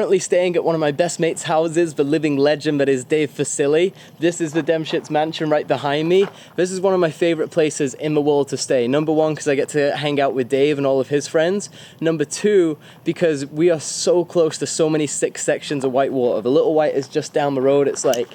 currently staying at one of my best mates' houses, the living legend that is Dave Facili. This is the Demshitz mansion right behind me. This is one of my favorite places in the world to stay. Number one, because I get to hang out with Dave and all of his friends. Number two, because we are so close to so many sick sections of Whitewater. The Little White is just down the road. It's like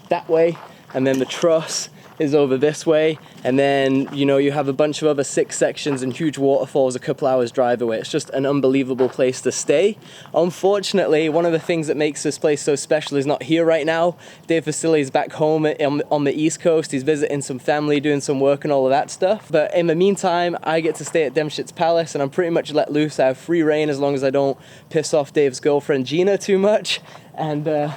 that way, and then the Truss is over this way, and then you have a bunch of other sick sections and huge waterfalls a couple hours drive away. It's just an unbelievable place to stay. Unfortunately, one of the things that makes this place so special is not here right now. Dave Facili is back home on the East Coast. He's visiting some family, doing some work and all of that stuff. But in the meantime, I get to stay at Demshitz Palace, and I'm pretty much let loose. I have free reign as long as I don't piss off Dave's girlfriend Gina too much. And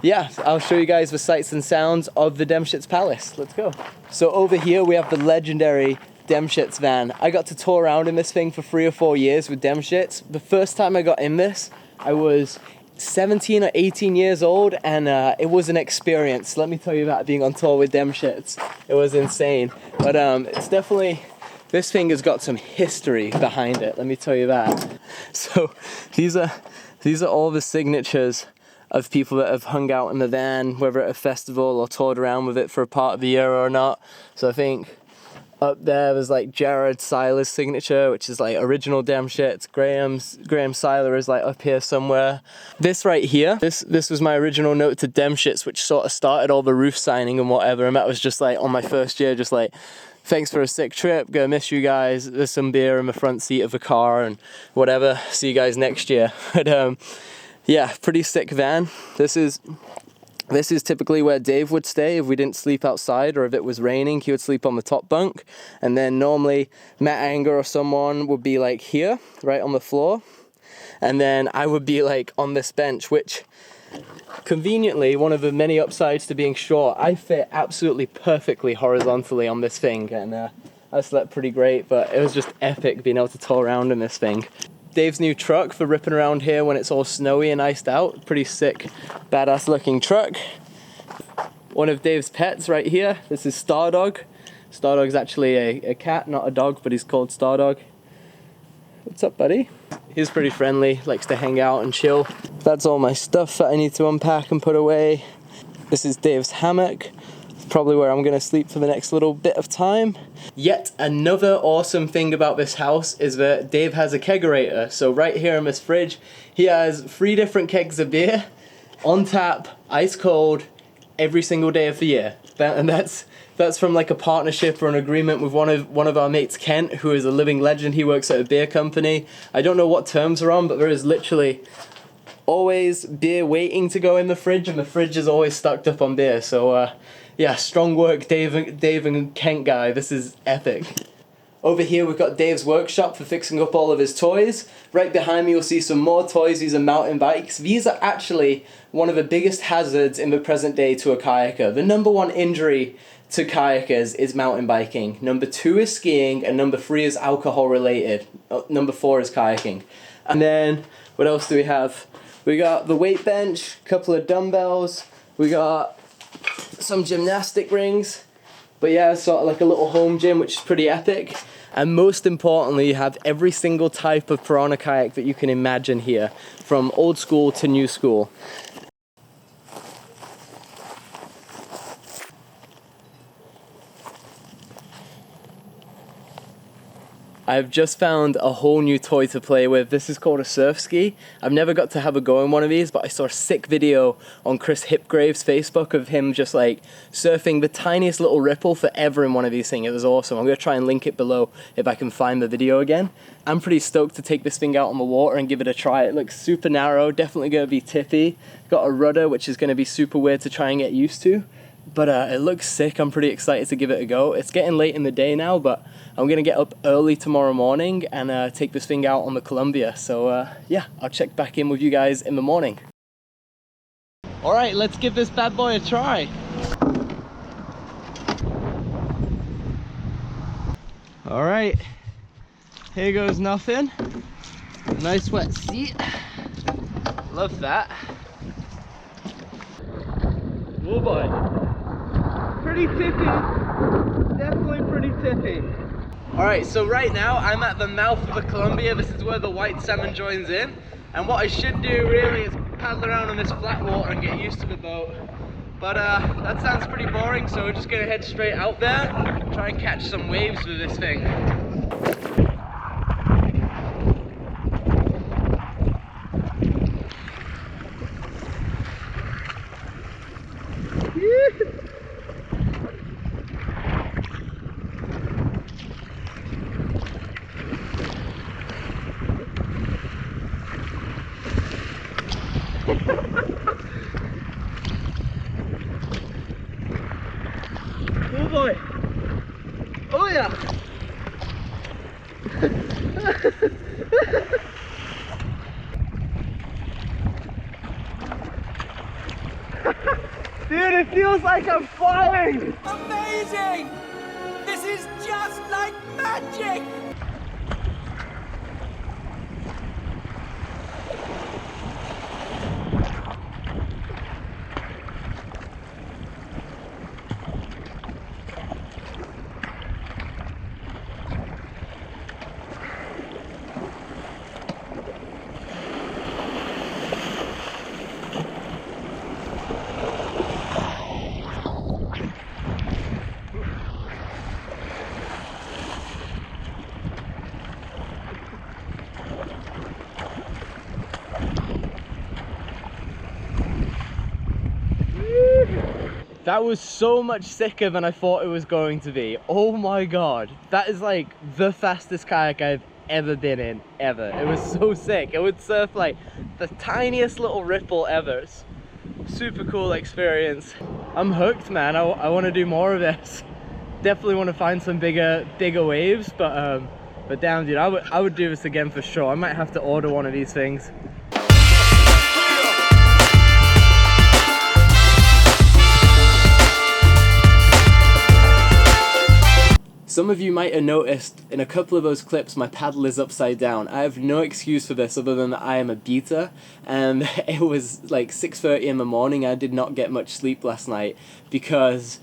yeah, I'll show you guys the sights and sounds of the Demshitz Palace. Let's go. So over here we have the legendary Demshitz van. I got to tour around in this thing for 3 or 4 years with Demshitz. The first time I got in this, I was 17 or 18 years old, and it was an experience. Let me tell you that, being on tour with Demshitz. It was insane. But it's definitely, this thing has got some history behind it, let me tell you that. So these are all the signatures of people that have hung out in the van, whether at a festival or toured around with it for a part of the year or not. So I think up there's like Jared Seiler's signature, which is like original Demshitz. Graham Seiler is like up here somewhere. This right here, this was my original note to Demshitz, which sort of started all the roof signing and whatever, and that was just like on my first year, just like, thanks for a sick trip, gonna miss you guys, there's some beer in the front seat of the car and whatever, see you guys next year. But yeah, pretty sick van. This is typically where Dave would stay if we didn't sleep outside, or if it was raining, he would sleep on the top bunk. And then normally Matt Anger or someone would be like here, right on the floor. And then I would be like on this bench, which conveniently, one of the many upsides to being short, I fit absolutely perfectly horizontally on this thing. And I slept pretty great, but it was just epic being able to tour around in this thing. Dave's new truck for ripping around here when it's all snowy and iced out. Pretty sick, badass looking truck. One of Dave's pets right here. This is Stardog. Stardog's actually a cat, not a dog, but he's called Stardog. What's up, buddy? He's pretty friendly, likes to hang out and chill. That's all my stuff that I need to unpack and put away. This is Dave's hammock. Probably where I'm gonna sleep for the next little bit of time. Yet another awesome thing about this house is that Dave has a kegerator. So right here in this fridge, he has 3 different kegs of beer on tap, ice cold, every single day of the year. And that's from like a partnership or an agreement with one of our mates, Kent, who is a living legend. He works at a beer company. I don't know what terms are on, but there is literally always beer waiting to go in the fridge, and the fridge is always stocked up on beer. So yeah, strong work, Dave and Kent guy. This is epic. Over here we've got Dave's workshop for fixing up all of his toys. Right behind me you'll see some more toys. These are mountain bikes. These are actually one of the biggest hazards in the present day to a kayaker. The number 1 injury to kayakers is mountain biking. Number 2 is skiing, and number 3 is alcohol related. Number 4 is kayaking. And then what else do we have? We got the weight bench, a couple of dumbbells, we got some gymnastic rings. But yeah, it's sort of like a little home gym, which is pretty epic. And most importantly, you have every single type of piranha kayak that you can imagine here, from old school to new school. I've just found a whole new toy to play with. This is called a surf ski. I've never got to have a go in one of these, but I saw a sick video on Chris Hipgrave's Facebook of him just like surfing the tiniest little ripple forever in one of these things. It was awesome. I'm gonna try and link it below if I can find the video again. I'm pretty stoked to take this thing out on the water and give it a try. It looks super narrow, definitely gonna be tippy. Got a rudder, which is gonna be super weird to try and get used to. But it looks sick. I'm pretty excited to give it a go. It's getting late in the day now, but I'm gonna get up early tomorrow morning and take this thing out on the Columbia. So yeah, I'll check back in with you guys in the morning. All right, let's give this bad boy a try. All right, here goes nothing. Nice wet seat. Love that. Oh boy. Pretty tippy. Definitely pretty tippy. Alright, so right now I'm at the mouth of the Columbia. This is where the white salmon joins in. And what I should do really is paddle around on this flat water and get used to the boat. But that sounds pretty boring, so we're just gonna head straight out there, try and catch some waves with this thing. Oh boy! Oh yeah! Dude, it feels like I'm flying! Amazing! This is just like magic! That was so much sicker than I thought it was going to be. Oh my god. That is like the fastest kayak I've ever been in, ever. It was so sick. It would surf like the tiniest little ripple ever. It's super cool experience. I'm hooked, man. I want to do more of this. Definitely want to find some bigger waves, but damn dude, I would do this again for sure. I might have to order one of these things. Some of you might have noticed in a couple of those clips my paddle is upside down. I have no excuse for this other than that I am a beater, and it was like 6:30 in the morning. I did not get much sleep last night because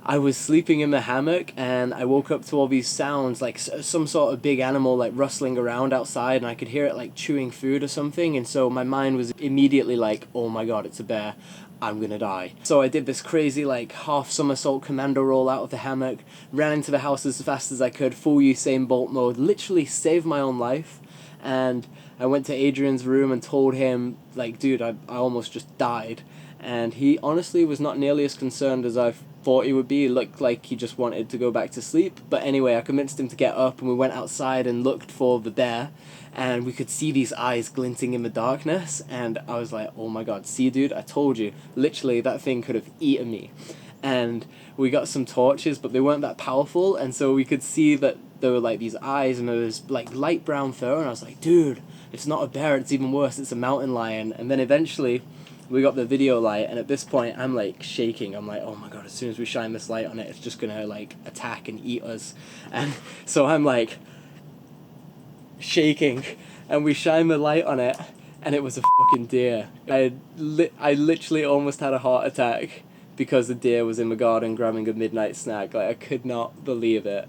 I was sleeping in the hammock and I woke up to all these sounds, like some sort of big animal like rustling around outside, and I could hear it like chewing food or something, and so my mind was immediately like, oh my god, it's a bear. I'm gonna die. So I did this crazy like half somersault commando roll out of the hammock, ran into the house as fast as I could, full Usain Bolt mode, literally saved my own life, and I went to Adrian's room and told him, like, dude, I almost just died. And he honestly was not nearly as concerned as I thought he would be. He looked like he just wanted to go back to sleep. But anyway, I convinced him to get up and we went outside and looked for the bear. And we could see these eyes glinting in the darkness. And I was like, oh my god, see dude, I told you. Literally, that thing could have eaten me. And we got some torches, but they weren't that powerful. And so we could see that there were like these eyes and there was like light brown fur. And I was like, dude, it's not a bear, it's even worse, it's a mountain lion. And then eventually we got the video light, and at this point I'm like shaking. I'm like, oh my god, as soon as we shine this light on it, it's just gonna like attack and eat us. And so I'm like shaking, and we shine the light on it, and it was a fucking deer. I literally almost had a heart attack because the deer was in the garden grabbing a midnight snack. Like, I could not believe it.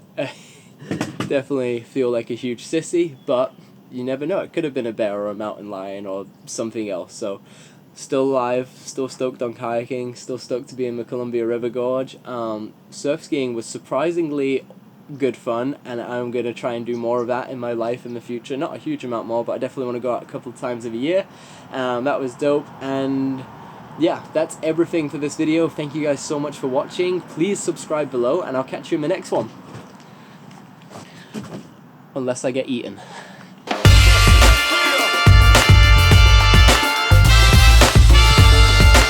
Definitely feel like a huge sissy, but you never know. It could have been a bear or a mountain lion or something else. So still alive, still stoked on kayaking, still stoked to be in the Columbia River Gorge. Surf skiing was surprisingly good fun, and I'm going to try and do more of that in my life in the future. Not a huge amount more, but I definitely want to go out a couple of times of a year. That was dope, and yeah, that's everything for this video. Thank you guys so much for watching. Please subscribe below, and I'll catch you in the next one. Unless I get eaten.